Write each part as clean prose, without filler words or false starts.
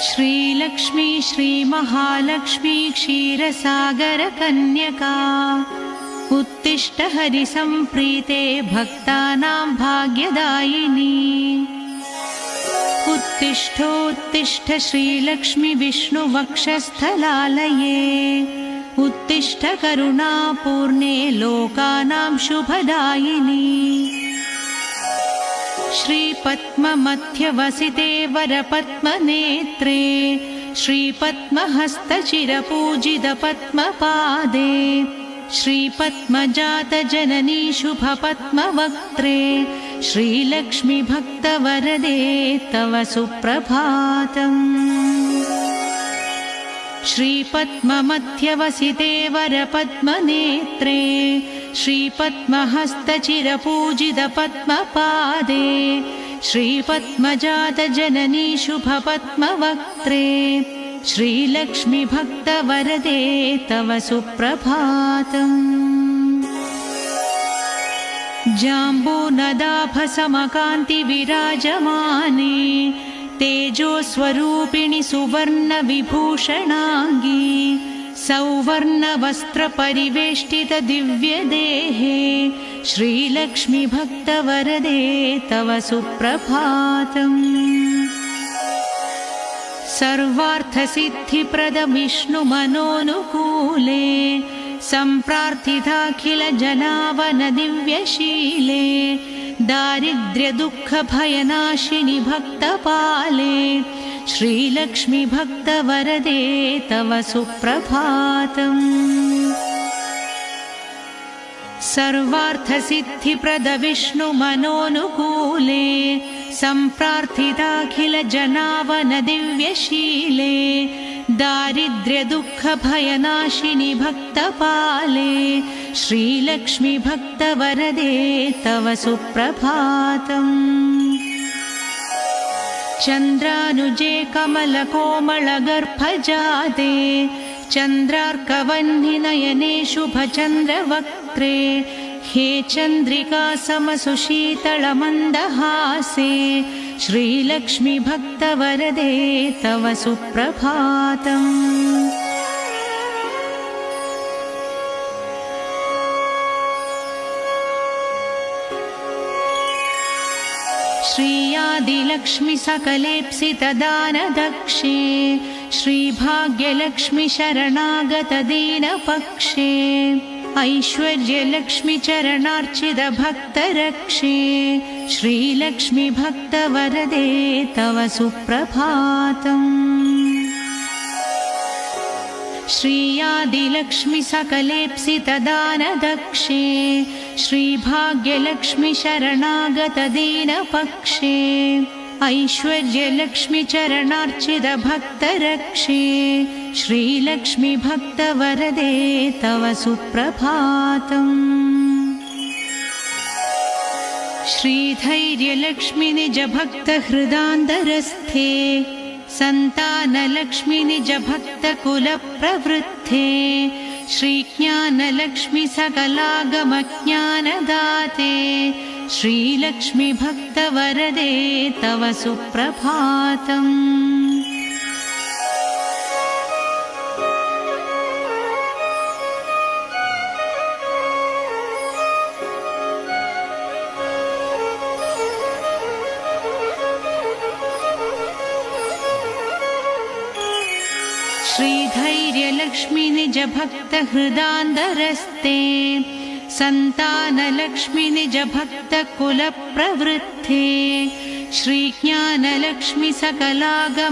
श्रीलक्ष्मी श्रीमहालक्ष्मी क्षीरसागरकन्यका उत्तिष्ठ हरिसम्प्रीते भक्तानां भाग्यदायिनी। उत्तिष्ठोत्तिष्ठ श्रीलक्ष्मी विष्णुवक्षस्थलालये उत्तिष्ठ करुणापूर्णे लोकानां शुभदायिनी। श्रीपद्ममध्यवसिते वरपद्मनेत्रे श्रीपद्महस्तचिरपूजितपद्मपादे श्रीपद्मजातजननी शुभपद्मवक्त्रे श्रीलक्ष्मी भक्तवरदे तव सुप्रभातम्। श्रीपद्ममध्यवसिते वरपद्मनेत्रे श्रीपद्महस्तचिरपूजितपद्मपादे श्रीपद्मजातजननी शुभपद्मवक्त्रे श्रीलक्ष्मी भक्तवरदे तव सुप्रभातम्। जाम्बूनदाभसमकान्तिविराजमाने तेजोस्वरूपिणि सुवर्णविभूषणाङ्गी सौवर्णवस्त्रपरिवेष्टितदिव्यदेहे श्रीलक्ष्मी भक्तवरदे तव सुप्रभातम्। सर्वार्थसिद्धिप्रदविष्णुमनोनुकूले सम्प्रार्थिताखिलजनावनदिव्यशीले दारिद्र्यदुःखभयनाशिनि भक्तपाले श्रीलक्ष्मी भक्तवरदे तव सुप्रभातम्। सर्वार्थसिद्धिप्रदविष्णुमनोनुकूले सम्प्रार्थिताखिलजनावनदिव्यशीले दारिद्र्यदुःखभयनाशिनि भक्तपाले श्रीलक्ष्मी भक्तवरदे तव सुप्रभातम्। चन्द्रानुजे कमलकोमलगर्भजाते चन्द्रार्कवह्निनयने शुभचन्द्रवक्त्रे हे चन्द्रिका समसुशीतलमन्दहासे श्रीलक्ष्मी भक्तवरदे तव सुप्रभातम्। श्रीयादिलक्ष्मी सकलेप्सितदानदक्षे श्रीभाग्यलक्ष्मी शरणागतदीनपक्षे ऐश्वर्यलक्ष्मी चरणार्चितभक्तरक्षे श्रीलक्ष्मी भक्तवरदे तव सुप्रभातम्। श्रीयादिलक्ष्मी सकलेप्सितदानदक्षे श्रीभाग्यलक्ष्मी शरणागतदीनपक्षे ऐश्वर्यलक्ष्मी चरणार्चितभक्तरक्षे श्रीलक्ष्मी भक्तवरदे तव सुप्रभातम्। श्रीधैर्यलक्ष्मी निजभक्तहृदान्तरस्थे सन्तानलक्ष्मी निजभक्तकुलप्रवृद्धे श्रीज्ञानलक्ष्मी सकलागमज्ञानदाते श्रीलक्ष्मी भक्तवरदे तव सुप्रभातम्। श्रीधैर्यलक्ष्मी निजभक्तहृदान्तरस्थे सन्तानलक्ष्मी निजभक्तकुलप्रवृद्धे श्रीज्ञानलक्ष्मी सकलागमज्ञानदाते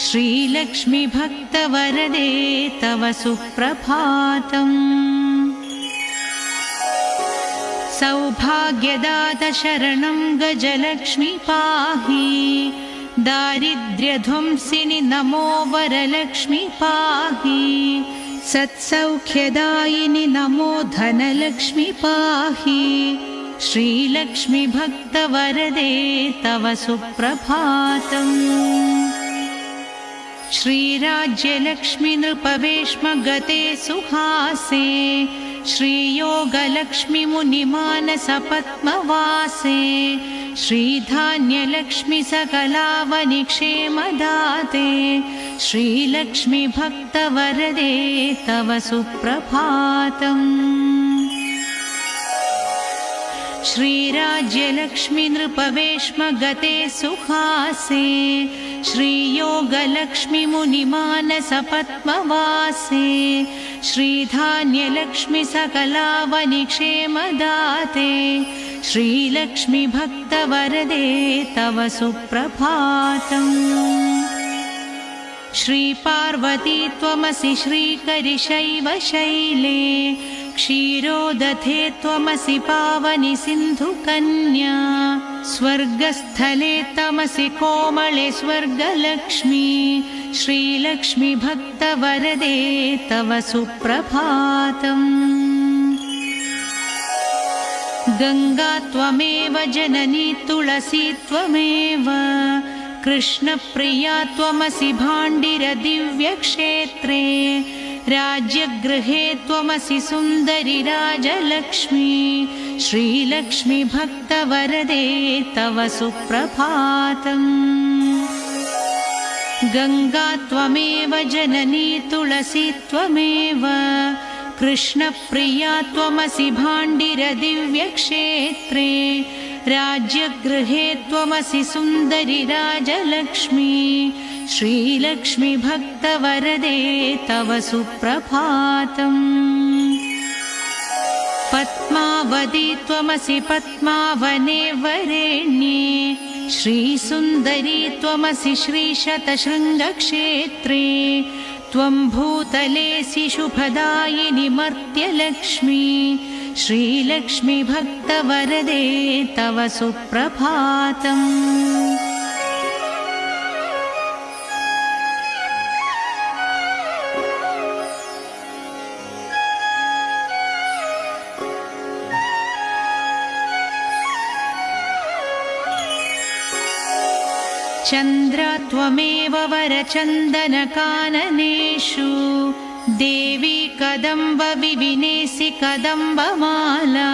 श्रीलक्ष्मी भक्तवरदे तव सुप्रभातम्। सौभाग्यदात शरणं गजलक्ष्मी पाहि दारिद्र्यध्वंसिनि नमो वरलक्ष्मी पाहि सत्सौख्यदायिनि नमो धनलक्ष्मी पाहि श्रीलक्ष्मी भक्तवरदे तव सुप्रभातम्। श्रीराज्यलक्ष्मी नृपवेश्मगते सुहासे श्रीयोगलक्ष्मी मुनिमानसपद्मवासे श्रीधान्यलक्ष्मि सकलावनिक्षेमदाते श्रीलक्ष्मि भक्तवरदे तव सुप्रभातम्। श्रीराज्यलक्ष्मि नृपवेश्म गते सुहासे श्रीयोगलक्ष्मि मुनिमानसपद्मवासे श्रीधान्यलक्ष्मि सकलावनिक्षेमदाते श्रीलक्ष्मि भक्तवरदे तव सुप्रभातम्। श्रीपार्वती त्वमसि श्रीकरिशैव शैले क्षीरोदधे त्वमसि पावनि सिन्धुकन्या स्वर्गस्थले तमसि कोमले स्वर्गलक्ष्मी श्रीलक्ष्मि भक्तवरदे तव सुप्रभातम्। गंगा त्वमेव जननी तुलसी त्वमेव कृष्णप्रिया त्वमसि भाण्डिर दिव्यक्षेत्रे राज्यगृहे त्वमसि सुन्दरि राजलक्ष्मी श्रीलक्ष्मि भक्तवरदे तव सुप्रभातम्। गंगा त्वमेव जननी तुलसी त्वमेव कृष्णप्रिया त्वमसि भाण्डिर दिव्यक्षेत्रे राज्यगृहे त्वमसि सुन्दरि राजलक्ष्मी श्रीलक्ष्मि भक्तवरदे तव सुप्रभातम्। पद्मावती त्वमसि पद्मावने वरेण्ये श्रीसुन्दरी त्वमसि श्रीशतशृङ्गक्षेत्रे त्वं भूतलेऽसि शुभदायिनि मर्त्यलक्ष्मी श्रीलक्ष्मि भक्तवरदे तव सुप्रभातम्। चन्द्र त्वमेव वरचन्दनकाननेषु देवी कदम्ब विविनेसि कदम्बमाला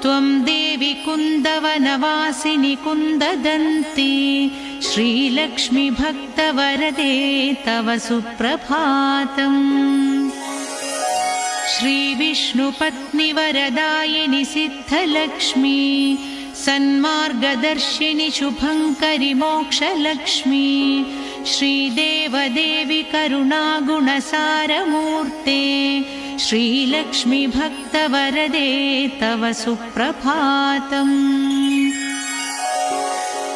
त्वं देवी कुन्दवनवासिनि कुन्ददन्ती श्रीलक्ष्मि भक्तवरदे तव सुप्रभातम्। श्रीविष्णुपत्नि वरदायिनि सिद्धलक्ष्मी सन्मार्गदर्शिनि शुभङ्करि मोक्षलक्ष्मी श्रीदेवदेवि करुणागुणसारमूर्ते श्रीलक्ष्मि भक्तवरदे तव सुप्रभातम्।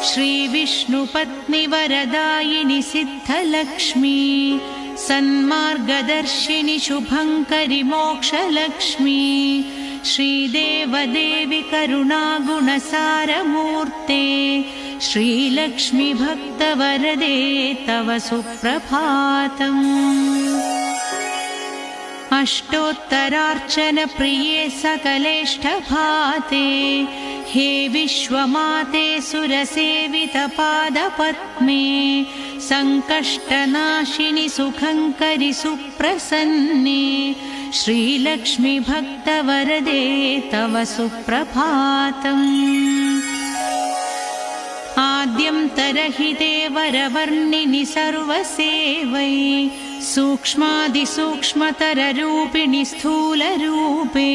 श्रीविष्णुपत्नि वरदायिनि सिद्धलक्ष्मी सन्मार्गदर्शिनि शुभङ्करि मोक्षलक्ष्मी श्रीदेवदेवि करुणागुणसारमूर्ते श्रीलक्ष्मि भक्तवरदे तव सुप्रभातम्। अष्टोत्तरार्चनप्रिये सकलेष्टभाते हे विश्वमाते सुरसेवितपादपद्मे सङ्कष्टनाशिनि सुखङ्करि सुप्रसन्ने श्रीलक्ष्मि भक्तवरदे तव सुप्रभातम्। आद्यन्तरहिते वरवर्णिनि सर्वसेवै सूक्ष्मादिसूक्ष्मतररूपिणि स्थूलरूपे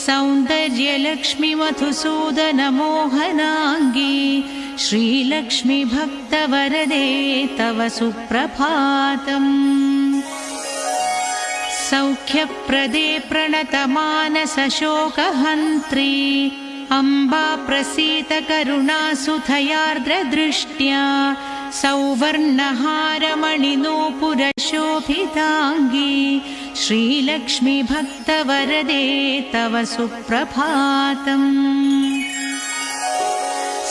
सौन्दर्यलक्ष्मि मधुसूदनमोहनाङ्गी श्रीलक्ष्मि भक्तवरदे तव सुप्रभातम्। सौख्यप्रदे प्रणतमानसशोकहन्त्री अम्बा प्रसीद करुणासुधयार्द्रदृष्ट्या सौवर्णहारमणिनूपुरशोभिताङ्गी श्रीलक्ष्मि भक्तवरदे तव सुप्रभातम्।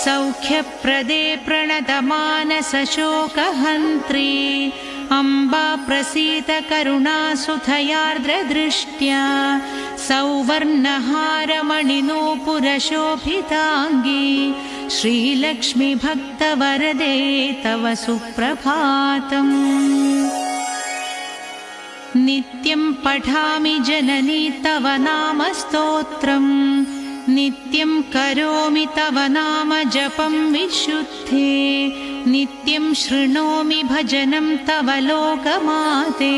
सौख्यप्रदे प्रणतमानसशोकहन्त्री अम्बा प्रसीद करुणासुधयार्द्रदृष्ट्या सौवर्णहारमणिनूपुरशोभिताङ्गी श्रीलक्ष्मि भक्तवरदे तव सुप्रभातम्। नित्यं पठामि जननी तव नाम स्तोत्रम् नित्यं करोमि तव नाम जपं विशुद्धे नित्यं शृणोमि भजनं तव लोकमाते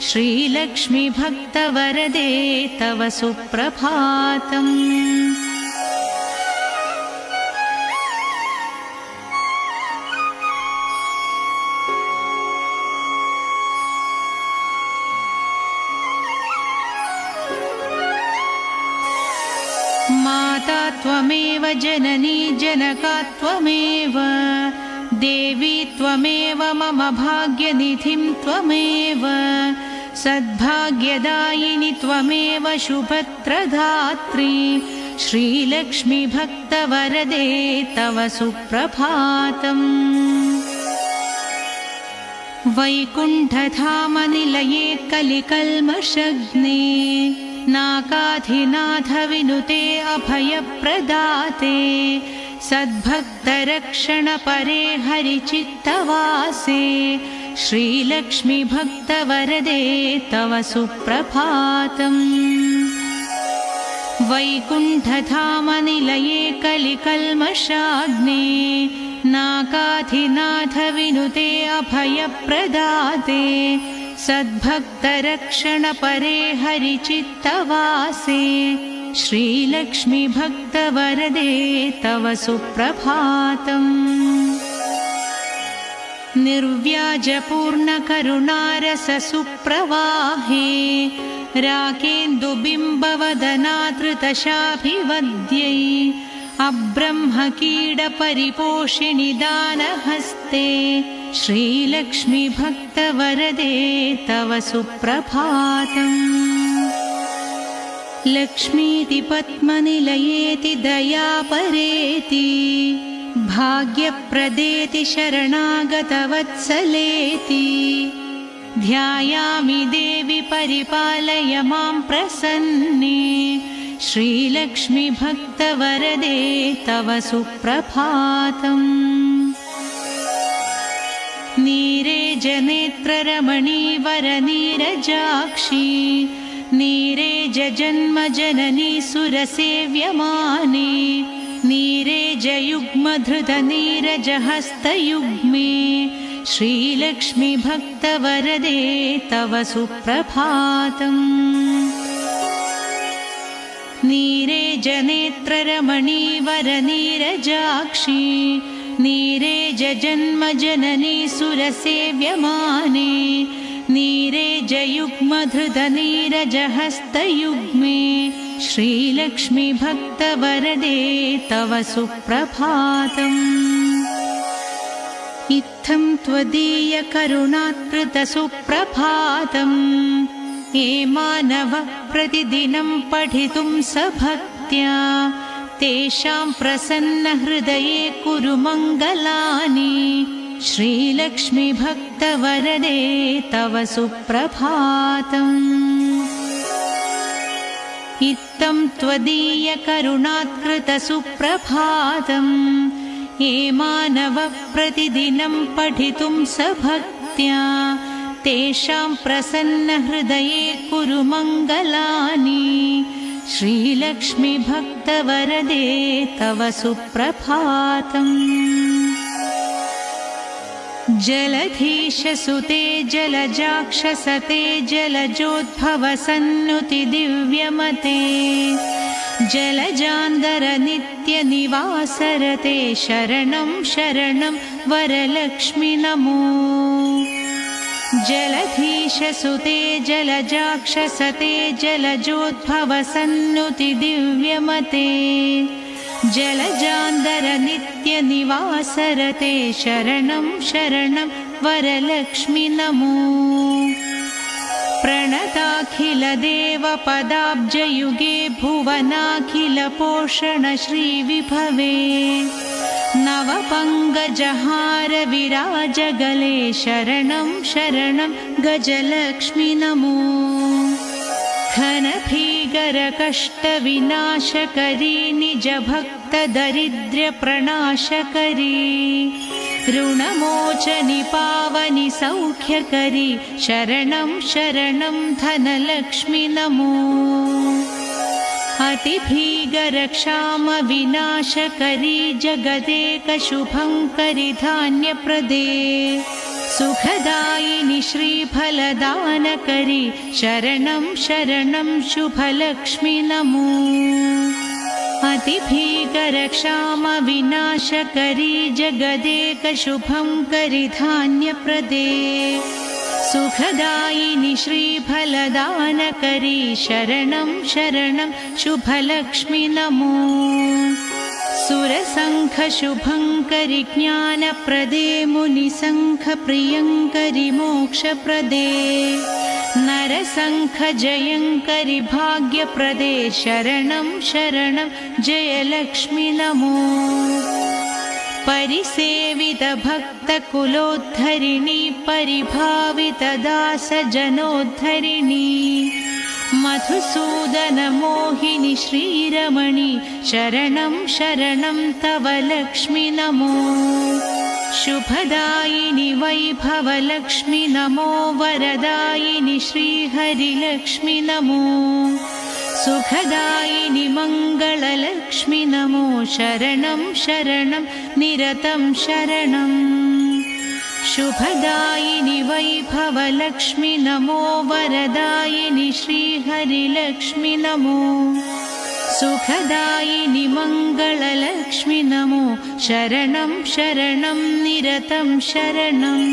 श्रीलक्ष्मी भक्तवरदे तव सुप्रभातम् माता त्वमेव जननी जनका त्वमेव देवी त्वमेव मम भाग्यनिधिं त्वमेव सद्भाग्यदायिनि त्वमेव शुभत्रधात्री श्रीलक्ष्मी भक्तवरदे तव सुप्रभातम् वैकुण्ठधामनिलये कलिकल्मषग्ने नाकाधिनाथ विनुते अभयप्रदाते सद्भक्तरक्षणपरे हरिचित्तवासे श्रीलक्ष्मी भक्तवरदे तव सुप्रभातम् वैकुण्ठधामनिलये कलिकल्मषाग्ने नाकाधिनाथ विनुते अभयप्रदाते सद्भक्तरक्षणपरे हरिचित्तवासे श्रीलक्ष्मी भक्तवरदे तव सुप्रभातम् निर्व्याजपूर्णकरुणारससुप्रवाहे राकेन्दुबिम्बवदनाधृतशाभिवद्यै अब्रह्मकीडपरिपोषिणि दानहस्ते श्रीलक्ष्मी भक्तवरदे तव सुप्रभातम् लक्ष्मीति पद्मनिलयेति दयापरेति भाग्यप्रदेति शरणागतवत्सलेति ध्यायामि देवि परिपालय मां प्रसन्ने श्रीलक्ष्मी भक्तवरदे तव सुप्रभातम् नीरेजनेत्ररमणीवरनीरजाक्षी नीरेजजन्मजननी सुरसेव्यमाने नीरेजयुग्मधृतनीरजहस्तयुग्मे श्रीलक्ष्मी भक्तवरदे तव सुप्रभातम् नीरेजनेत्ररमणीवरनीरजाक्षी नीरेजजन्मजननी सुरसेव्यमाने नीरेजयुग्मधृतनीरजहस्तयुग्मे श्रीलक्ष्मी भक्तवरदे तव सुप्रभातम् इत्थं त्वदीयकरुणात्कृतसुप्रभातम् ये मानवः प्रतिदिनं पठितुं सभक्त्या तेषां प्रसन्नहृदये कुरु मङ्गलानि श्रीलक्ष्मी भक्तवरदे तव सुप्रभातम् इत्थं त्वदीयकरुणात्कृतसुप्रभातम् ये मानवः प्रतिदिनं पठितुं सभक्त्या तेषां प्रसन्नहृदये कुरु मङ्गलानि श्रीलक्ष्मी भक्तवरदे तव सुप्रभातम् जलधीशसुते जलजाक्षसते जलजोद्भवसन्नुति दिव्यमते जलजान्धरनित्यनिवासरते शरणं शरणं वरलक्ष्मि नमो जलधीशसुते जलजाक्षसते जलजोद्भवसन्नुति दिव्यमते जलजान्धरनित्यनिवासरते शरणं शरणं वरलक्ष्मि नमो प्रणताखिलदेवपदाब्जयुगे भुवनाखिलपोषण श्रीविभवे नवपङ्कजहारविराजगले शरणं शरणं गजलक्ष्मि नमो घनभीकरकष्टविनाशकरी निजभक्तदरिद्र्यप्रणाशकरी ऋणमोचनि पावनि सौख्यकरी शरणं शरणं धनलक्ष्मि नमो अतिभीगरक्षामविनाशकरी जगदेकशुभङ्करि धान्यप्रदे सुखदायिनि श्रीफलदानकरी शरणं शरणं शुभलक्ष्मि नमो। अतिभीगरक्षामविनाशकरी जगदेकशुभङ्करि धान्यप्रदे सुखदायिनि श्रीफलदानकरी शरणं शरणं शुभलक्ष्मि नमो। सुरसङ्खशुभङ्करि ज्ञानप्रदे मुनिसङ्खप्रियङ्करि मोक्षप्रदे नरसङ्खजयङ्करि भाग्यप्रदे शरणं शरणं जयलक्ष्मि नमो। परिसेवितभक्तकुलोद्धरिणी परिभावितदासजनोद्धरिणी मधुसूदनमोहिनि श्रीरमणि शरणं शरणं तव लक्ष्मि नमो। शुभदायिनि वैभवलक्ष्मि नमो वरदायिनि श्रीहरिलक्ष्मि नमो। सुखदायिनि मङ्गललक्ष्मि नमो शरणं शरणं निरतं शरणम्। शुभदायिनि वैभवलक्ष्मि नमो वरदायिनि श्रीहरिलक्ष्मि नमो। सुखदायिनि मङ्गललक्ष्मि नमो शरणं शरणं निरतं शरणम्।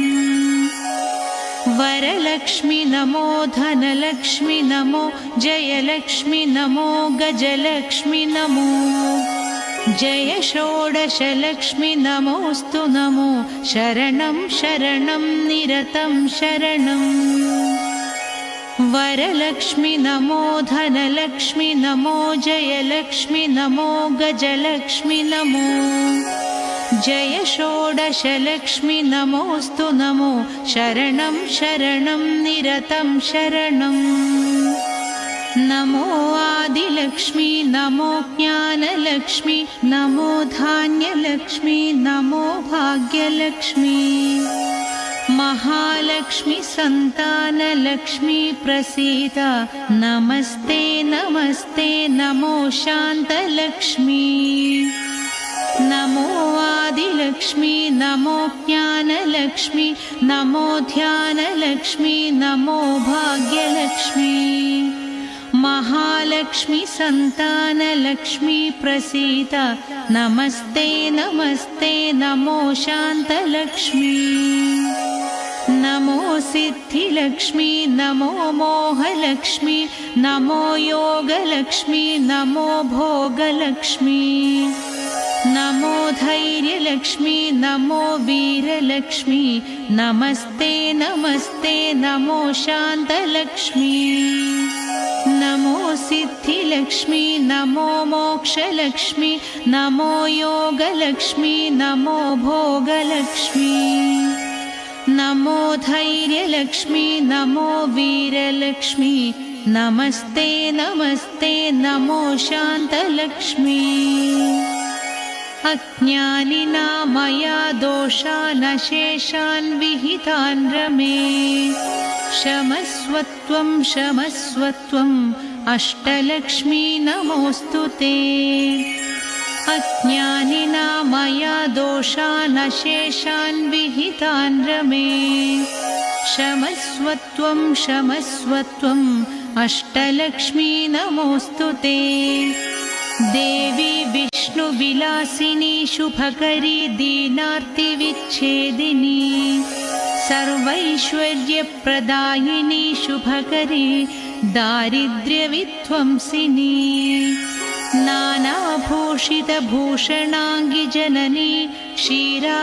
वरलक्ष्मि नमो धनलक्ष्मि नमो जयलक्ष्मि नमो गजलक्ष्मि नमो। जय षोडशलक्ष्मि नमोऽस्तु नमो शरणं शरणं निरतं शरणम्। वरलक्ष्मि नमो धनलक्ष्मि नमो जयलक्ष्मि नमो गजलक्ष्मि नमो। जय षोडशलक्ष्मि नमोऽस्तु नमो शरणं शरणं निरतं शरणम्। नमो आदिलक्ष्मी नमो ज्ञानलक्ष्मी नमो धान्यलक्ष्मी नमो भाग्यलक्ष्मी। महालक्ष्मी संतानलक्ष्मी प्रसीद नमस्ते नमस्ते नमो शान्तलक्ष्मी। नमो आदिलक्ष्मी नमो ज्ञानलक्ष्मी नमो ध्यानलक्ष्मी नमो भाग्यलक्ष्मी। महालक्ष्मी संतानलक्ष्मी प्रसीद नमस्ते नमस्ते नमो शान्तलक्ष्मी। नमो सिद्धिलक्ष्मी नमो मोहलक्ष्मी नमो योगलक्ष्मी नमो भोगलक्ष्मी। नमो धैर्यलक्ष्मी नमो वीरलक्ष्मी नमस्ते नमस्ते नमो शान्तलक्ष्मी। नमो सिद्धिलक्ष्मी नमो मोक्षलक्ष्मी नमो योगलक्ष्मी नमो भोगलक्ष्मी। नमो धैर्यलक्ष्मी नमो वीरलक्ष्मी नमस्ते नमस्ते नमो शान्तलक्ष्मी। अज्ञानिना मया दोषान् अशेषान् विहितान् रमे क्षमस्वत्वं क्षमस्वत्वम् अष्टलक्ष्मी नमोऽस्तु ते। अज्ञानिना मया दोषान् अशेषान् विहितान् रमे क्षमस्वत्वं क्षमस्वत्वम् अष्टलक्ष्मी नमोऽस्तु ते। देवी विष्णुविलासिनी शुभकरी दीनार्तिविच्छेदिनी सर्वैश्वर्यप्रदायिनी शुभकरी दारिद्र्यविध्वंसिनी। नानाभूषितभूषणाङ्गि जननी क्षीराब्धिकन्यामणि।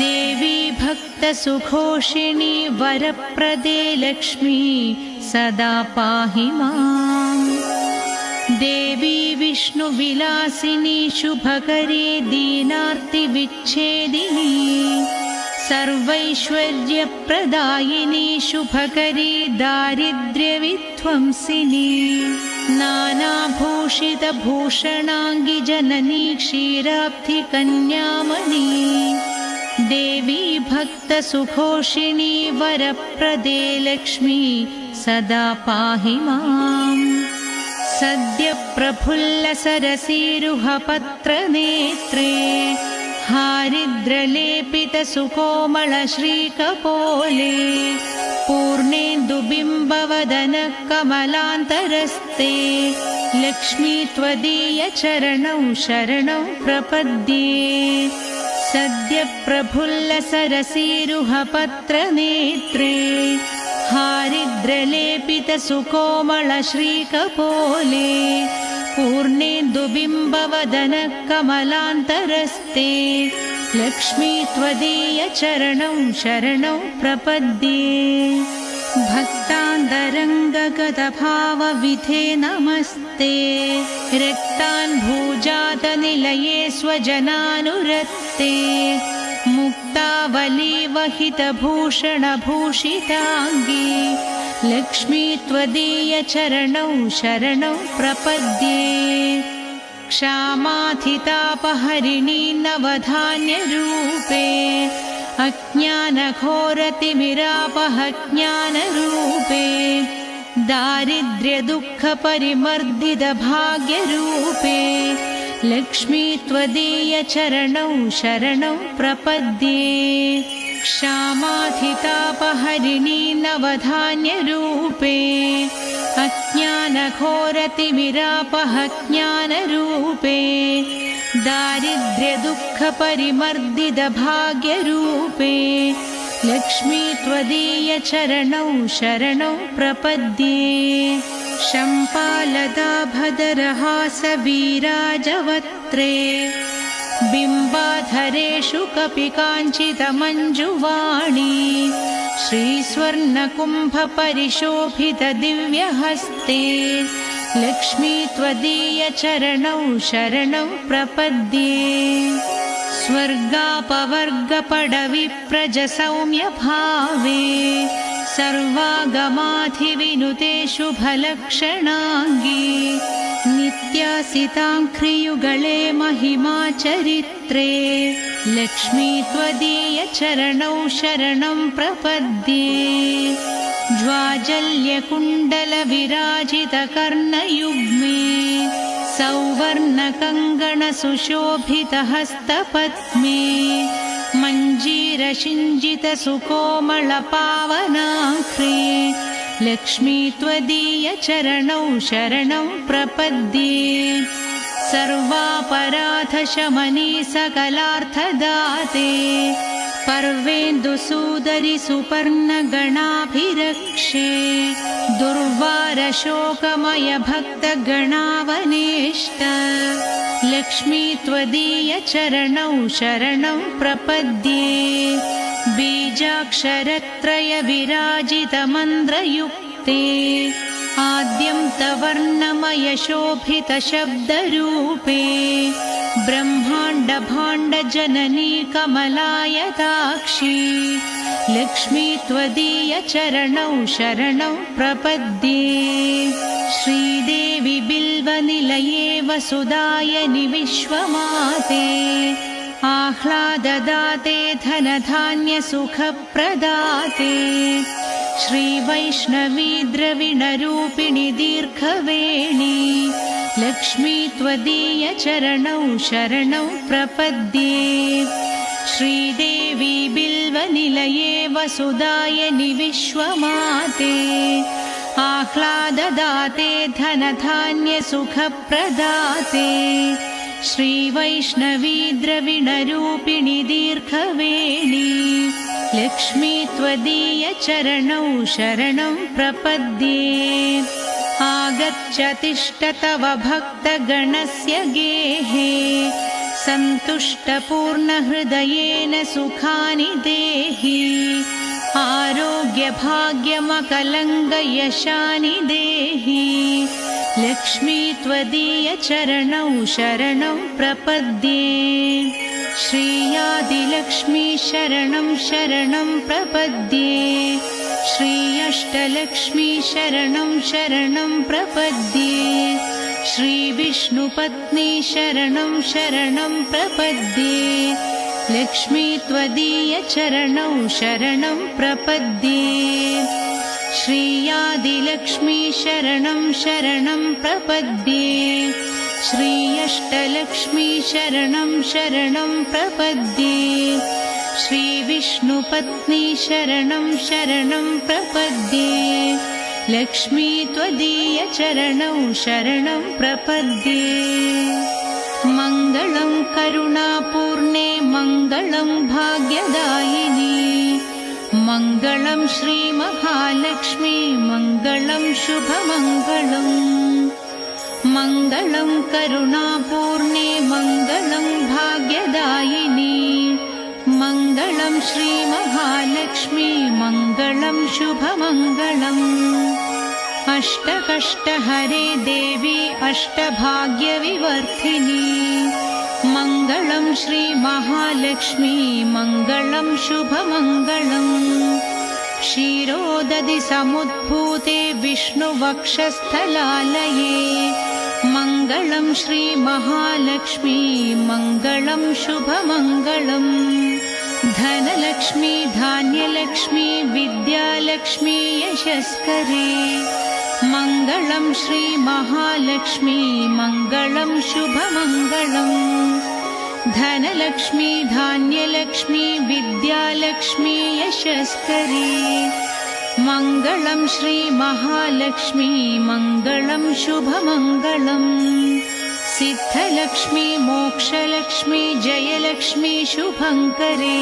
देवी भक्तसुघोषिणी वरप्रदे लक्ष्मी सदा पाहि माम्। देवी विष्णुविलासिनी शुभकरी दीनार्तिविच्छेदिनी सर्वैश्वर्यप्रदायिनी शुभकरी दारिद्र्यविध्वंसिनी। नानाभूषितभूषणाङ्गि जननी क्षीराब्धिकन्यामणि। देवी भक्तसुघोषिणी वरप्रदे लक्ष्मी सदा पाहि माम् सद्य प्रफुल्लसरसीरुहपत्रनेत्रे हारिद्रलेपितसुकोमलश्रीकपोले पूर्णेन्दुबिम्बवदनकमलान्तरस्ते लक्ष्मी त्वदीयचरणौ शरणौ प्रपद्ये सद्य प्रफुल्लसरसीरुहपत्रनेत्रे हारिद्रलेपितसुकोमलश्रीकपोले पूर्णेन्दुबिम्बवदनकमलान्तरस्ते लक्ष्मी त्वदीयचरणौ शरणौ प्रपद्ये भक्तान्तरङ्गगतभावविधे नमस्ते रक्तान् भूजातनिलये स्वजनानुरक्ते मुक्तावलीवहितभूषणभूषिताङ्गी लक्ष्मी त्वदीयचरणौ शरणौ प्रपद्ये क्षामाधितापहरिणी नवधान्यरूपे अज्ञानघोरतिमिरापहज्ञानरूपे दारिद्र्यदुःखपरिमर्दितभाग्यरूपे लक्ष्मी त्वदीयचरणौ शरणौ प्रपद्ये क्षामाधितापहरिणी नवधान्यरूपे अज्ञानघोरतिमिरापहज्ञानरूपे दारिद्र्यदुःखपरिमर्दितभाग्यरूपे लक्ष्मी त्वदीयचरणौ शरणौ प्रपद्ये शम्पालदाभदरहासवीराजवक्त्रे बिम्बाधरेषु कपि काञ्चितमञ्जुवाणी श्रीस्वर्णकुम्भपरिशोभितदिव्यहस्ते लक्ष्मी त्वदीयचरणौ शरणौ प्रपद्ये स्वर्गापवर्गपडविप्रजसौम्यभावे सर्वागमाधिविनुते शुभलक्षणाङ्गी नित्यासिताङ्घ्रियुगळे महिमाचरित्रे लक्ष्मी त्वदीयचरणौ शरणं प्रपद्ये ज्वाजल्यकुण्डलविराजितकर्णयुग्मे सौवर्णकङ्गणसुशोभितहस्तपद्मे मञ्जीरशिञ्जितसुकोमलपावनाङ्घ्रे लक्ष्मी त्वदीयचरणौ शरणं प्रपद्ये सर्वापराधशमनी सकलार्थदाते पर्वेन्दुसूदरि सुपर्णगणाभिरक्षे दुर्वारशोकमयभक्तगणावनेष्ट लक्ष्मी त्वदीयचरणौ शरणं प्रपद्ये बीजाक्षरत्रयविराजितमन्त्रयुक्ते आद्यन्तवर्णमयशोभितशब्दरूपे ब्रह्माण्डभाण्डजननी कमलायताक्षी लक्ष्मी त्वदीयचरणौ शरणं प्रपद्ये श्रीदेवी बिल्वनिलये वसुधायनि विश्वमाते आह्लाददाते धनधान्यसुखप्रदाते श्रीवैष्णवी द्रविणरूपिणि दीर्घवेणी लक्ष्मी त्वदीयचरणौ शरणौ प्रपद्ये श्रीदेवी बिल्वनिलये वसुधायनि विश्वमाते आह्लाददाते धनधान्यसुखप्रदाते श्रीवैष्णवी द्रविणरूपिणि दीर्घवेणी लक्ष्मी त्वदीयचरणौ शरणं प्रपद्ये आगच्छ तिष्ठ तव भक्तगणस्य गेहे सन्तुष्टपूर्णहृदयेन सुखानि देहि आरोग्यभाग्यमकलङ्गयशानि देहि लक्ष्मी त्वदीयचरणौ शरणं प्रपद्ये श्रीयादिलक्ष्मी शरणं शरणं प्रपद्ये श्री अष्टलक्ष्मी शरणं शरणं प्रपद्ये श्री विष्णुपत्नी शरणं शरणं प्रपद्ये लक्ष्मी त्वदीयचरणौ शरणं प्रपद्ये श्रीयादिलक्ष्मी शरणं शरणं प्रपद्ये श्री अष्टलक्ष्मी शरणं शरणं प्रपद्ये श्री विष्णुपत्नी शरणं शरणं प्रपद्ये लक्ष्मी त्वदीय चरणौ शरणं प्रपद्ये मङ्गलं करुणापूर्णे मङ्गलं भाग्यदायिनी मङ्गलं श्रीमहालक्ष्मी मङ्गलं शुभमङ्गलम् मङ्गलं करुणापूर्णे मङ्गलं भाग्यदायिनी मङ्गलं श्रीमहालक्ष्मी मङ्गलं शुभमङ्गलम् अष्टकष्टहरे देवी अष्टभाग्यविवर्धिनी मङ्गलं श्रीमहालक्ष्मी मङ्गलं शुभमङ्गलम् क्षीरोदधि समुद्भूते विष्णुवक्षस्थलालये मङ्गलं श्रीमहालक्ष्मी मङ्गलं शुभमङ्गलम् धनलक्ष्मी धान्यलक्ष्मी विद्यालक्ष्मी यशस्करे मङ्गलं श्रीमहालक्ष्मी मङ्गलं शुभमङ्गलम् धनलक्ष्मी धान्यलक्ष्मी विद्यालक्ष्मी यशस्करे मङ्गलं श्रीमहालक्ष्मी मङ्गलं शुभमङ्गलम् सिद्धलक्ष्मी मोक्षलक्ष्मी जयलक्ष्मी शुभङ्करे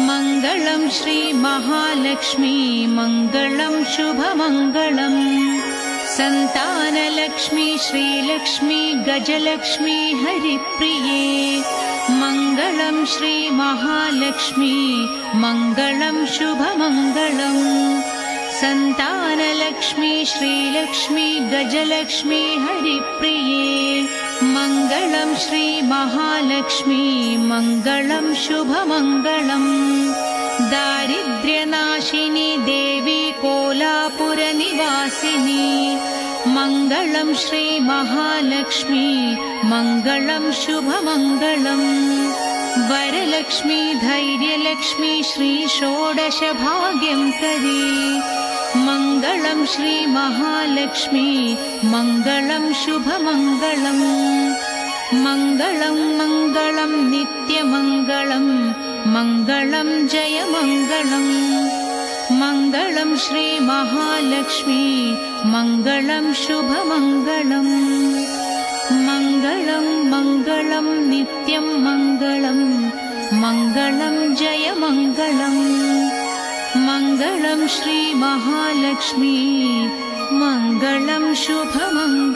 मङ्गलं श्रीमहालक्ष्मी मङ्गलं शुभमङ्गलम् सन्तानलक्ष्मी श्रीलक्ष्मी गजलक्ष्मी हरिप्रिये मङ्गलं श्रीमहालक्ष्मी मङ्गलं शुभमङ्गलम् सन्तानलक्ष्मी श्रीलक्ष्मी गजलक्ष्मी हरिप्रिये मङ्गलं श्रीमहालक्ष्मी मङ्गलं शुभमङ्गलम् दारिद्र्यनाशिनी देवी कोलापुरनिवासिनी मङ्गलं श्रीमहालक्ष्मी मङ्गलं शुभमङ्गलम् वरलक्ष्मी धैर्यलक्ष्मी श्री षोडशभाग्यङ्करी मङ्गलं श्रीमहालक्ष्मी मङ्गलं शुभमङ्गलम् मङ्गलं मङ्गलं नित्यमङ्गलं मङ्गलं जयमङ्गलम् मङ्गलं श्रीमहालक्ष्मी मङ्गलं शुभमङ्गलम् मङ्गलं मङ्गलं नित्यं मङ्गलं मङ्गलं जयमङ्गलम् मङ्गलं श्रीमहालक्ष्मी मङ्गलं शुभमङ्गलम्।